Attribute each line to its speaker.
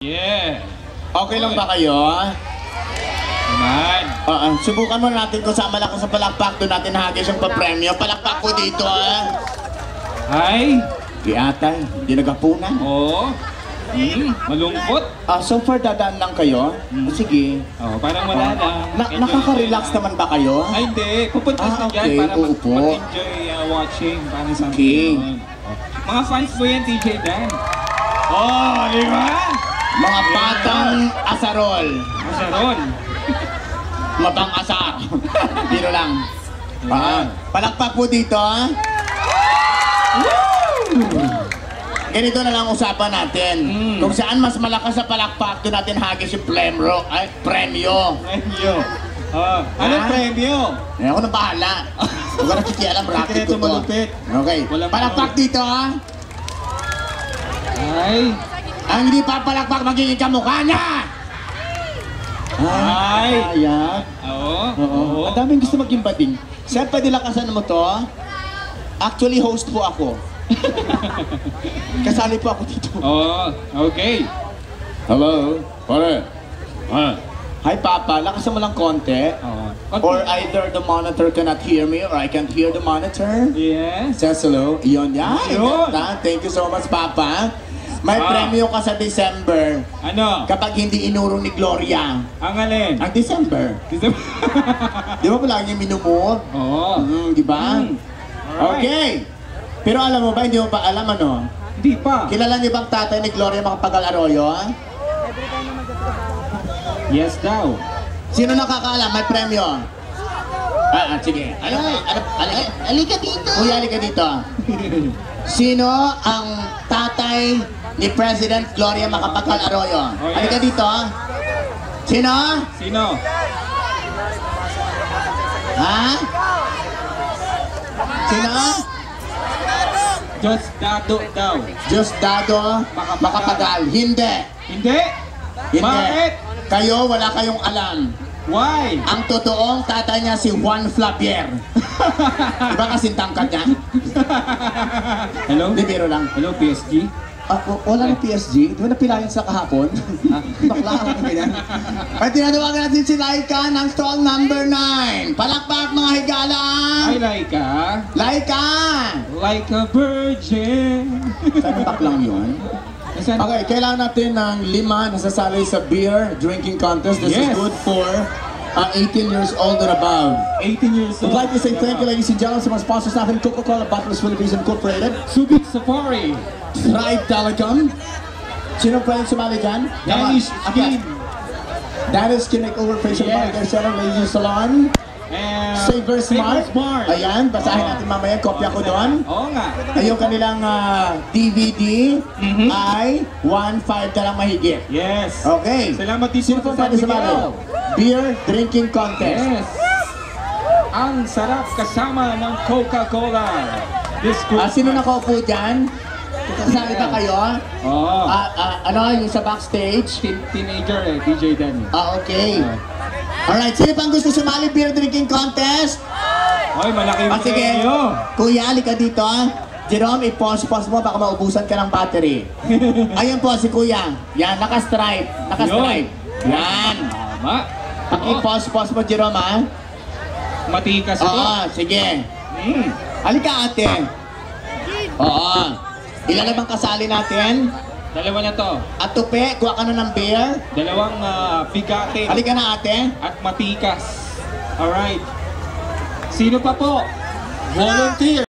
Speaker 1: Yeah.
Speaker 2: Okay lang ba kayo?
Speaker 1: Naman.
Speaker 2: Subukan mo natin kung saan malakas sa palakpak. Doon natin hagis yung papremyo. Palakpak ko dito,
Speaker 1: Hi.
Speaker 2: Di atay, hindi nagapunan.
Speaker 1: Oo. Malungkot.
Speaker 2: So far, dadaan lang kayo? Sige.
Speaker 1: Parang wala lang.
Speaker 2: Nakaka-relax naman ba kayo?
Speaker 1: Ay, hindi. Pupunta sa
Speaker 2: okay.
Speaker 1: dyan para
Speaker 2: Uupo.
Speaker 1: mag-enjoy watching. Parang sa
Speaker 2: Okay.
Speaker 1: Mga fans mo yan, DJ Dan. Di ba?
Speaker 2: Mga batang asarol.
Speaker 1: Masaron.
Speaker 2: Mabang asar. Biro lang. Palakpak po dito, Ganito na lang usapan natin. Kung saan mas malakas sa palakpak, doon natin hagis yung premyo.
Speaker 1: Premyo. Anong premyo?
Speaker 2: Ako na bahala. Huwag ka na kikialam, racket ko to.
Speaker 1: Malupit.
Speaker 2: Okay. Palakpak dito,
Speaker 1: Ay.
Speaker 2: Ang hindi pa palakpak, magiging kamukha niya!
Speaker 1: Ay.
Speaker 2: Ayan.
Speaker 1: Oo.
Speaker 2: Ang daming gusto maging bading. Saan pwede lakasan mo to? Actually, host po ako. Kasali po ako dito.
Speaker 1: Okay.
Speaker 2: Hello, pare. Hi, Papa. Lakasan mo lang konti. Or either the monitor cannot hear me or I can't hear the monitor.
Speaker 1: Yes.
Speaker 2: Says hello. Iyon yan.
Speaker 1: Yun.
Speaker 2: Thank you so much, Papa. May premyo ka sa December.
Speaker 1: Ano?
Speaker 2: Kapag hindi inurong ni Gloria.
Speaker 1: Ang alin?
Speaker 2: Ang December. Di ba palagi minumove?
Speaker 1: Oo.
Speaker 2: Di ba?
Speaker 1: Alright.
Speaker 2: Okay. Pero alam mo ba, hindi mo ba alam ano?
Speaker 1: Hindi pa.
Speaker 2: Kilala niyo bang tatay ni Gloria Macapagal Arroyo?
Speaker 1: Yes daw.
Speaker 2: Sino nakakaalam? May premyo. Sige. Alika dito. Kuya, alika dito. Sino ang tatay ni President Gloria Macapagal Arroyo?
Speaker 1: Yes.
Speaker 2: Alika dito. Sino?
Speaker 1: Sino?
Speaker 2: Sino?
Speaker 1: Diosdado daw.
Speaker 2: Diosdado Macapagal. Hindi.
Speaker 1: Hindi?
Speaker 2: Hindi.
Speaker 1: Bakit?
Speaker 2: Kayo, wala kayong alam.
Speaker 1: Why?
Speaker 2: Ang totoong tatay niya si Juan Flavier. Diba kasing tangkad niya?
Speaker 1: Hello?
Speaker 2: Hindi, biro lang.
Speaker 1: Hello, PSG?
Speaker 2: Wala ng PSG. Di ba napilayan sa kahapon? Bakla ako ng ganyan. Ay, tinatawagan natin si Laika ng stall number 9. Palakpak mga higala!
Speaker 1: Ay, Laika.
Speaker 2: Laika!
Speaker 1: Like a virgin.
Speaker 2: Saan baklang yun? Okay, kailangan natin ng 5 nasasali sa beer drinking contest. This is good for 18 years old and above.
Speaker 1: 18 years old.
Speaker 2: We'd like to say thank you, ladies and gentlemen, sa mga sponsors natin, Coca-Cola Bottlers Philippines Incorporated,
Speaker 1: Subic Safari,
Speaker 2: Thrive Telecom. Sino pwedeng sumali dyan?
Speaker 1: Danish Skin,
Speaker 2: Danish Skin Makeover Facial Barber Center, Ladies Salon,
Speaker 1: and
Speaker 2: Saver Smart.
Speaker 1: Smart.
Speaker 2: Ayan, basahin natin mamaya, kopya ko doon.
Speaker 1: Oo nga.
Speaker 2: Ay, yung kanilang DVD ay 1.5 na lang mahigit.
Speaker 1: Yes.
Speaker 2: Okay.
Speaker 1: Salamat dito
Speaker 2: Sino po
Speaker 1: sa
Speaker 2: pwede sumali? Beer Drinking Contest.
Speaker 1: Yes. Ang sarap kasama ng Coca-Cola.
Speaker 2: Sino nakaupo dyan? Kasali ba kayo?
Speaker 1: Oo.
Speaker 2: Ano, yung sa backstage?
Speaker 1: Teenager DJ Dan.
Speaker 2: Okay. Alright, sino pang gusto sumali beer drinking contest?
Speaker 1: Oy, malaki yung
Speaker 2: Sige.
Speaker 1: premyo.
Speaker 2: Kuya, halika dito. Jerome, i-pause mo, baka maubusan ka ng battery. Ayun po, si Kuya. Yan, naka-stripe. Naka-stripe. Yan.
Speaker 1: Tama.
Speaker 2: Pag-i-pause mo, Jerome, ha?
Speaker 1: Matikas ito.
Speaker 2: Oo, sige. Halika, ate. Oo. Ilan na bang kasali natin?
Speaker 1: Dalawa na to.
Speaker 2: At tupe, kuha ka na ng beer.
Speaker 1: Dalawang bigate
Speaker 2: Halika na, ate.
Speaker 1: at matikas. Alright. Sino pa po? Volunteer.